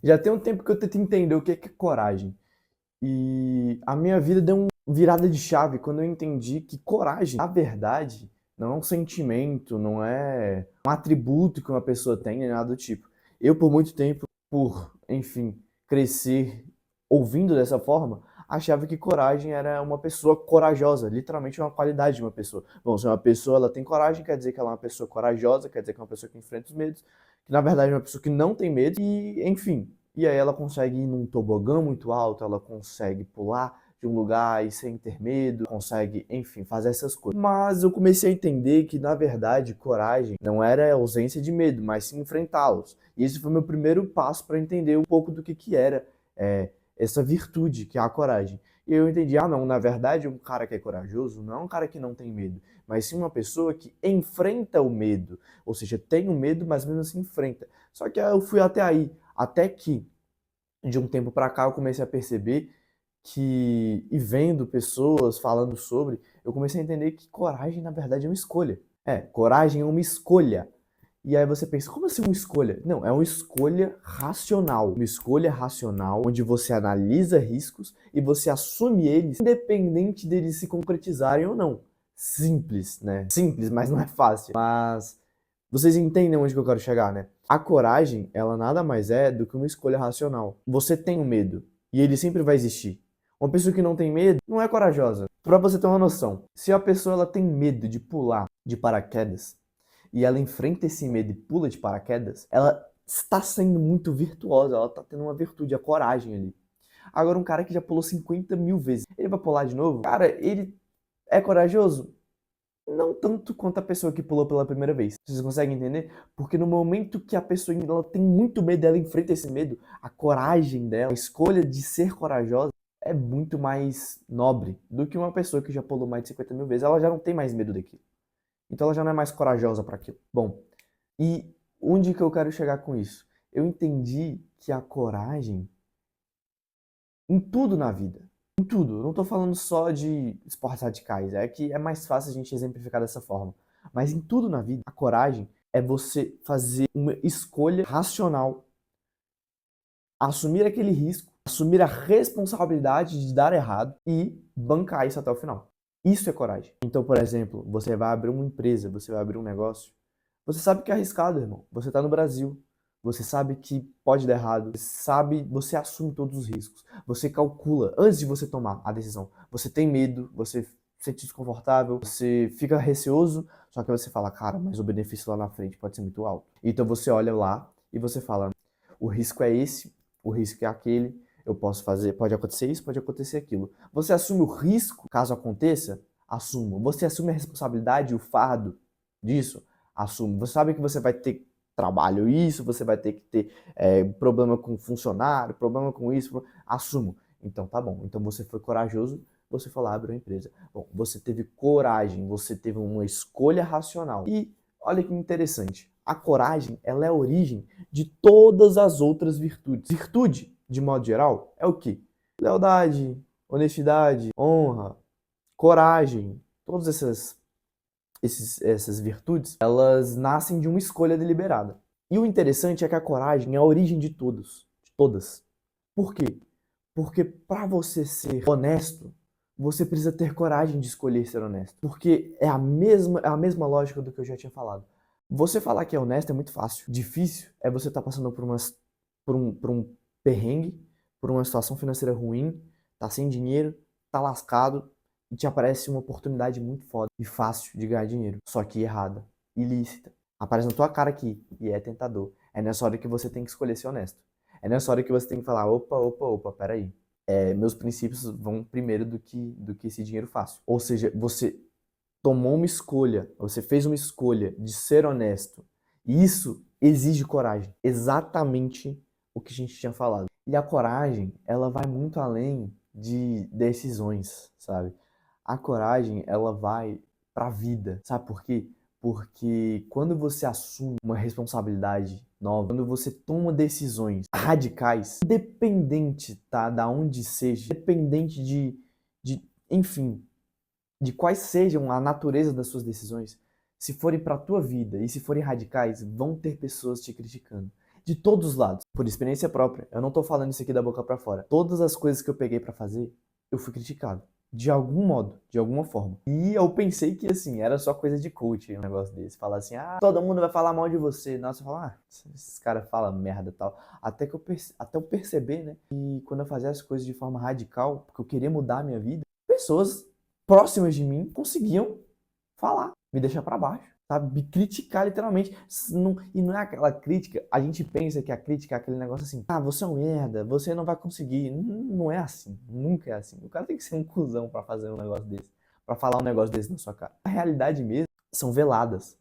Já tem um tempo que eu tento entender o que é coragem. E a minha vida deu uma virada de chave quando eu entendi que coragem, na verdade, não é um sentimento, não é um atributo que uma pessoa tem, nem nada do tipo. Eu, por muito tempo, enfim, crescer ouvindo dessa forma, achava que coragem era uma pessoa corajosa, literalmente uma qualidade de uma pessoa. Bom, se uma pessoa ela tem coragem, quer dizer que ela é uma pessoa corajosa, quer dizer que é uma pessoa que enfrenta os medos, que na verdade é uma pessoa que não tem medo e, enfim, e aí ela consegue ir num tobogã muito alto, ela consegue pular de um lugar e sem ter medo, consegue, enfim, fazer essas coisas. Mas eu comecei a entender que, na verdade, coragem não era a ausência de medo, mas sim enfrentá-los. E esse foi meu primeiro passo para entender um pouco do que era essa virtude, que é a coragem. E eu entendi, ah não, na verdade um cara que é corajoso não é um cara que não tem medo, mas sim uma pessoa que enfrenta o medo. Ou seja, tem o medo, mas mesmo assim enfrenta. Só que eu fui até aí, até que de um tempo para cá eu comecei a perceber que, e vendo pessoas falando sobre, eu comecei a entender que coragem na verdade é uma escolha. Coragem é uma escolha. E aí você pensa, como assim uma escolha? Não, é uma escolha racional. Uma escolha racional onde você analisa riscos e você assume eles, independente deles se concretizarem ou não. Simples, né? Simples, mas não é fácil. Mas vocês entendem onde que eu quero chegar, né? A coragem, ela nada mais é do que uma escolha racional. Você tem o medo e ele sempre vai existir. Uma pessoa que não tem medo não é corajosa. Pra você ter uma noção, se a pessoa ela tem medo de pular de paraquedas e ela enfrenta esse medo e pula de paraquedas, ela está sendo muito virtuosa, ela está tendo uma virtude, a coragem ali. Agora, um cara que já pulou 50 mil vezes, ele vai pular de novo? Cara, ele é corajoso? Não tanto quanto a pessoa que pulou pela primeira vez. Vocês conseguem entender? Porque no momento que a pessoa ela tem muito medo, ela enfrenta esse medo, a coragem dela, a escolha de ser corajosa é muito mais nobre do que uma pessoa que já pulou mais de 50 mil vezes. Ela já não tem mais medo daquilo. Então ela já não é mais corajosa para aquilo. Bom, e onde que eu quero chegar com isso? Eu entendi que a coragem em tudo na vida. Em tudo. Eu não tô falando só de esportes radicais. É que é mais fácil a gente exemplificar dessa forma. Mas em tudo na vida, a coragem é você fazer uma escolha racional, assumir aquele risco, assumir a responsabilidade de dar errado e bancar isso até o final. Isso é coragem. Então, por exemplo, você vai abrir uma empresa, você vai abrir um negócio. Você sabe que é arriscado, irmão. Você tá no Brasil. Você sabe que pode dar errado. Você sabe, você assume todos os riscos. Você calcula antes de você tomar a decisão. Você tem medo, você se sente desconfortável, você fica receoso, só que você fala, cara, mas o benefício lá na frente pode ser muito alto. Então você olha lá e você fala, o risco é esse, o risco é aquele, eu posso fazer, pode acontecer isso, pode acontecer aquilo. Você assume o risco, caso aconteça, assuma. Você assume a responsabilidade e o fardo disso, assuma. Você sabe que você vai ter trabalho isso, você vai ter que ter problema com funcionário, problema com isso, assuma. Então tá bom, então você foi corajoso, você foi lá abrir uma empresa. Bom, você teve coragem, você teve uma escolha racional. E olha que interessante, a coragem, ela é a origem de todas as outras virtudes. Virtude, de modo geral, é o quê? Lealdade, honestidade, honra, coragem, todas essas virtudes, elas nascem de uma escolha deliberada. E o interessante é que a coragem é a origem de todos, de todas. Por quê? Porque para você ser honesto, você precisa ter coragem de escolher ser honesto. Porque é a mesma lógica do que eu já tinha falado. Você falar que é honesto é muito fácil. Difícil é você estar passando por um perrengue, por uma situação financeira ruim, tá sem dinheiro, tá lascado, e te aparece uma oportunidade muito foda e fácil de ganhar dinheiro. Só que errada, ilícita. Aparece na tua cara aqui e é tentador. É nessa hora que você tem que escolher ser honesto. É nessa hora que você tem que falar, opa, peraí. Meus princípios vão primeiro do que esse dinheiro fácil. Ou seja, você tomou uma escolha, você fez uma escolha de ser honesto. E isso exige coragem. Exatamente o que a gente tinha falado. E a coragem, ela vai muito além de decisões, sabe? A coragem, ela vai pra vida. Sabe por quê? Porque quando você assume uma responsabilidade nova, quando você toma decisões radicais, independente, tá, da onde seja, independente enfim, de quais sejam a natureza das suas decisões, se forem para a tua vida e se forem radicais, vão ter pessoas te criticando. de todos os lados, por experiência própria. Eu não tô falando isso aqui da boca pra fora. Todas as coisas que eu peguei pra fazer, eu fui criticado. De algum modo, de alguma forma. E eu pensei que, assim, era só coisa de coach, um negócio desse. Falar assim, todo mundo vai falar mal de você. Nossa, eu falo, esses caras falam merda e tal. Até eu perceber, né, que quando eu fazia as coisas de forma radical, porque eu queria mudar a minha vida, pessoas próximas de mim conseguiam falar, me deixar pra baixo, sabe? Me criticar literalmente. E não é aquela crítica, a gente pensa que a crítica é aquele negócio assim, você é um merda, você não vai conseguir. Não é assim, nunca é assim. O cara tem que ser um cuzão pra fazer um negócio desse, pra falar um negócio desse na sua cara. A realidade mesmo são veladas.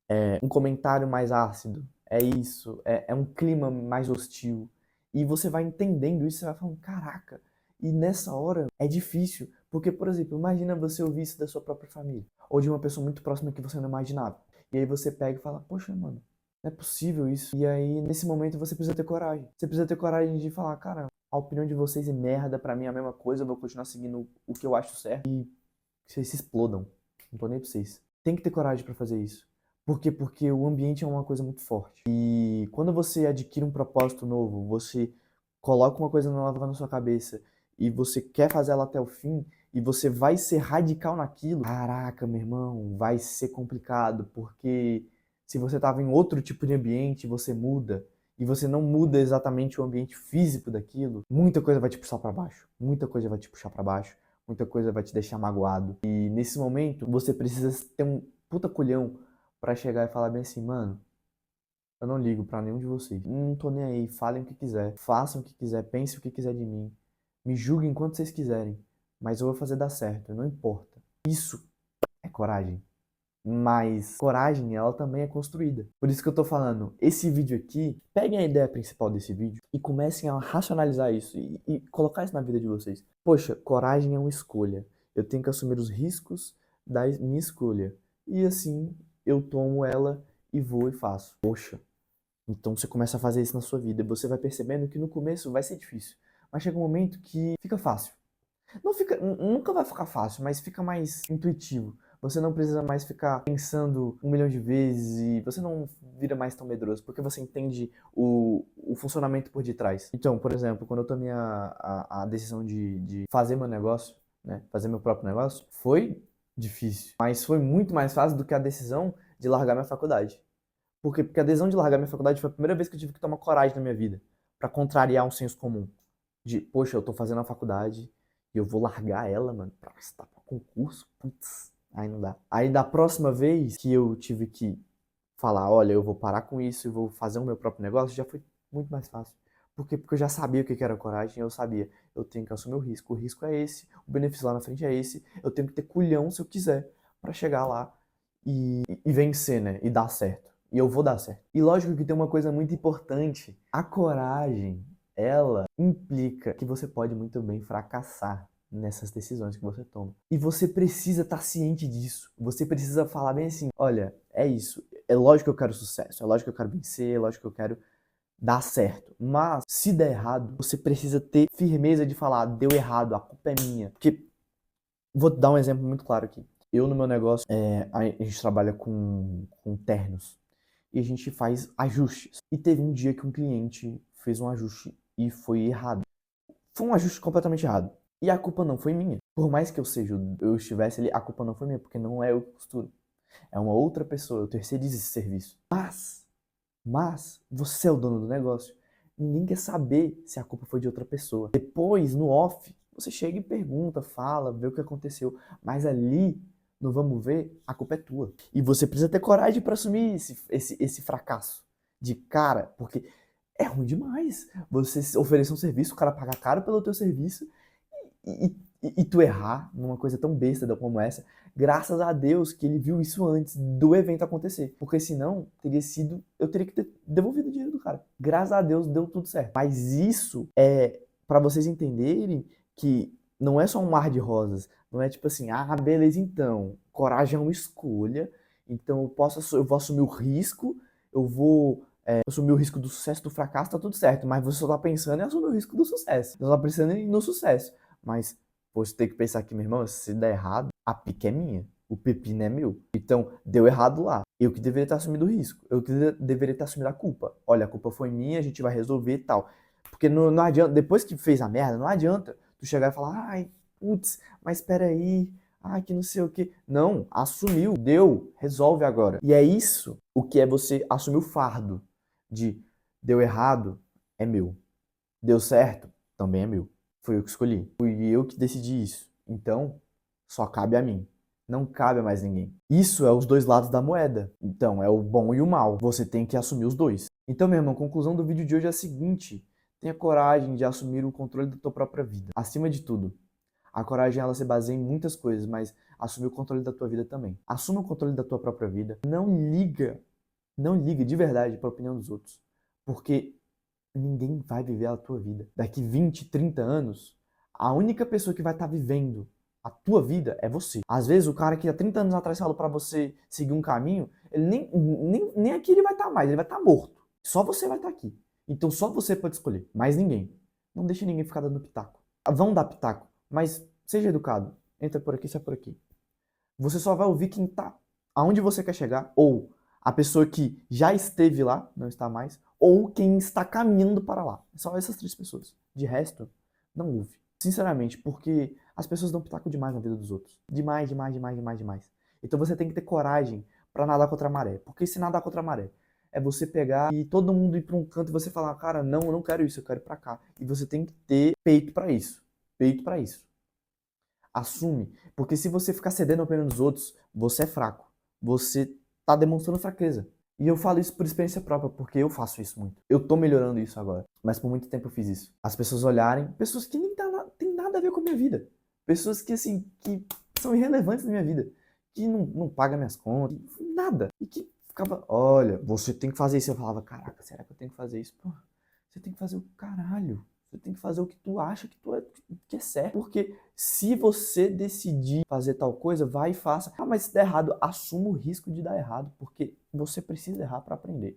É um comentário mais ácido, é isso, é um clima mais hostil. E você vai entendendo isso, você vai falando, caraca. E nessa hora é difícil, porque, por exemplo, imagina você ouvir isso da sua própria família, ou de uma pessoa muito próxima que você não imaginava. E aí você pega e fala, poxa, mano, não é possível isso. E aí, nesse momento, você precisa ter coragem. Você precisa ter coragem de falar, cara, a opinião de vocês é merda, pra mim é a mesma coisa, eu vou continuar seguindo o que eu acho certo e que vocês se explodam. Não tô nem pra vocês. Tem que ter coragem pra fazer isso. Por quê? Porque o ambiente é uma coisa muito forte. E quando você adquire um propósito novo, você coloca uma coisa nova na sua cabeça e você quer fazer ela até o fim, e você vai ser radical naquilo, caraca, meu irmão, vai ser complicado, porque se você estava em outro tipo de ambiente, você muda, e você não muda exatamente o ambiente físico daquilo, muita coisa vai te puxar para baixo, muita coisa vai te puxar para baixo, muita coisa vai te deixar magoado. E nesse momento, você precisa ter um puta culhão pra chegar e falar bem assim, mano, eu não ligo pra nenhum de vocês. Não tô nem aí, falem o que quiser, façam o que quiser, pensem o que quiser de mim. Me julguem enquanto vocês quiserem, mas eu vou fazer dar certo, não importa. Isso é coragem. Mas coragem, ela também é construída. Por isso que eu tô falando, esse vídeo aqui, peguem a ideia principal desse vídeo e comecem a racionalizar isso e colocar isso na vida de vocês. Poxa, coragem é uma escolha. Eu tenho que assumir os riscos da minha escolha. E assim, eu tomo ela e vou e faço. Poxa, então você começa a fazer isso na sua vida e você vai percebendo que no começo vai ser difícil. Mas chega um momento que fica fácil. Não fica, nunca vai ficar fácil, mas fica mais intuitivo. Você não precisa mais ficar pensando 1 milhão de vezes e você não vira mais tão medroso, porque você entende o funcionamento por detrás. Então, por exemplo, quando eu tomei a decisão de fazer meu negócio, né, fazer meu próprio negócio, foi difícil, mas foi muito mais fácil do que a decisão de largar minha faculdade. Por quê? Porque a decisão de largar minha faculdade foi a primeira vez que eu tive que tomar coragem na minha vida, pra contrariar um senso comum. De, poxa, eu tô fazendo a faculdade e eu vou largar ela, mano, pra prestar pra concurso? Putz, aí não dá. Aí da próxima vez que eu tive que falar, olha, eu vou parar com isso e vou fazer o meu próprio negócio, já foi muito mais fácil. Por quê? Porque eu já sabia o que era coragem, eu sabia, eu tenho que assumir o risco é esse, o benefício lá na frente é esse, eu tenho que ter culhão se eu quiser pra chegar lá e vencer, né, e dar certo. E eu vou dar certo. E lógico que tem uma coisa muito importante, a coragem, ela implica que você pode muito bem fracassar nessas decisões que você toma. E você precisa estar ciente disso. Você precisa falar bem assim, olha, é isso. É lógico que eu quero sucesso, é lógico que eu quero vencer, é lógico que eu quero dar certo. Mas se der errado, você precisa ter firmeza de falar, deu errado, a culpa é minha. Porque, vou dar um exemplo muito claro aqui. Eu no meu negócio, a gente trabalha com ternos. E a gente faz ajustes. E teve um dia que um cliente fez um ajuste e foi errado. Foi um ajuste completamente errado. E a culpa não foi minha. Por mais que eu estivesse ali, a culpa não foi minha, porque não é eu que costuro. É uma outra pessoa, eu terceirizo esse serviço. Mas, você é o dono do negócio. Ninguém quer saber se a culpa foi de outra pessoa. Depois, no off, você chega e pergunta, fala, vê o que aconteceu. Mas ali, no vamos ver, a culpa é tua. E você precisa ter coragem para assumir esse fracasso. De cara, porque é ruim demais. Você oferecer um serviço, o cara pagar caro pelo teu serviço e tu errar numa coisa tão besta como essa. Graças a Deus que ele viu isso antes do evento acontecer. Porque senão, eu teria que ter devolvido o dinheiro do cara. Graças a Deus deu tudo certo. Mas isso é para vocês entenderem que não é só um mar de rosas. Não é tipo assim, beleza, então. Coragem é uma escolha. Então eu vou assumir o risco, eu vou assumir o risco do sucesso, do fracasso, tá tudo certo. Mas você só tá pensando em assumir o risco do sucesso. Você só tá pensando no sucesso. Mas você tem que pensar que, meu irmão, se der errado, a pique é minha. O pepino é meu. Então, deu errado lá. Eu que deveria ter assumido o risco. Eu que deveria ter assumido a culpa. Olha, a culpa foi minha, a gente vai resolver e tal. Porque não adianta, depois que fez a merda, não adianta tu chegar e falar, ai, putz, mas espera aí, ai, que não sei o quê. Não, assumiu, deu, resolve agora. E é isso o que é você assumir o fardo de deu errado, é meu. Deu certo, também é meu. Foi eu que escolhi. Fui eu que decidi isso. Então, só cabe a mim. Não cabe a mais ninguém. Isso é os dois lados da moeda. Então, é o bom e o mal. Você tem que assumir os dois. Então, meu irmão, a conclusão do vídeo de hoje é a seguinte. Tenha coragem de assumir o controle da tua própria vida. Acima de tudo. A coragem, ela se baseia em muitas coisas, mas assumir o controle da tua vida também. Assuma o controle da tua própria vida. Não liga de verdade para a opinião dos outros. Porque ninguém vai viver a tua vida. Daqui 20, 30 anos, a única pessoa que vai estar vivendo a tua vida é você. Às vezes, o cara que há 30 anos atrás falou pra você seguir um caminho, ele nem aqui ele vai estar mais, ele vai estar morto. Só você vai estar aqui. Então só você pode escolher, mais ninguém. Não deixe ninguém ficar dando pitaco. Vão dar pitaco, mas seja educado. Entra por aqui, sai por aqui. Você só vai ouvir quem tá aonde você quer chegar, ou a pessoa que já esteve lá, não está mais, ou quem está caminhando para lá. Só essas três pessoas. De resto, não ouve. Sinceramente, porque as pessoas dão pitaco demais na vida dos outros. Demais, demais, demais, demais, demais. Então você tem que ter coragem para nadar contra a maré. Porque se nadar contra a maré é você pegar e todo mundo ir para um canto e você falar, cara, não, eu não quero isso, eu quero ir para cá. E você tem que ter peito para isso. Peito para isso. Assume. Porque se você ficar cedendo a opinião dos outros, você é fraco. Você tá demonstrando fraqueza. E eu falo isso por experiência própria, porque eu faço isso muito. Eu tô melhorando isso agora. Mas por muito tempo eu fiz isso. As pessoas olharem, pessoas que nem tem nada a ver com a minha vida. Pessoas que, assim, que são irrelevantes na minha vida. Que não pagam minhas contas, nada. E que ficava, olha, você tem que fazer isso. Eu falava, caraca, será que eu tenho que fazer isso? Pô, você tem que fazer o caralho. Você tem que fazer o que tu acha que é certo. Porque se você decidir fazer tal coisa, vai e faça. Ah, mas se der errado, assuma o risco de dar errado. Porque você precisa errar para aprender.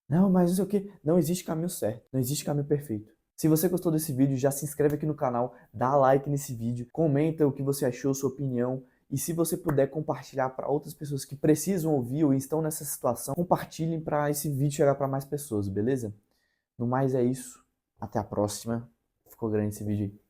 Não, mas não sei o que. Não existe caminho certo. Não existe caminho perfeito. Se você gostou desse vídeo, já se inscreve aqui no canal, dá like nesse vídeo, comenta o que você achou, sua opinião. E se você puder compartilhar para outras pessoas que precisam ouvir ou estão nessa situação, compartilhem para esse vídeo chegar para mais pessoas, beleza? No mais é isso. Até a próxima. Ficou grande esse vídeo aí.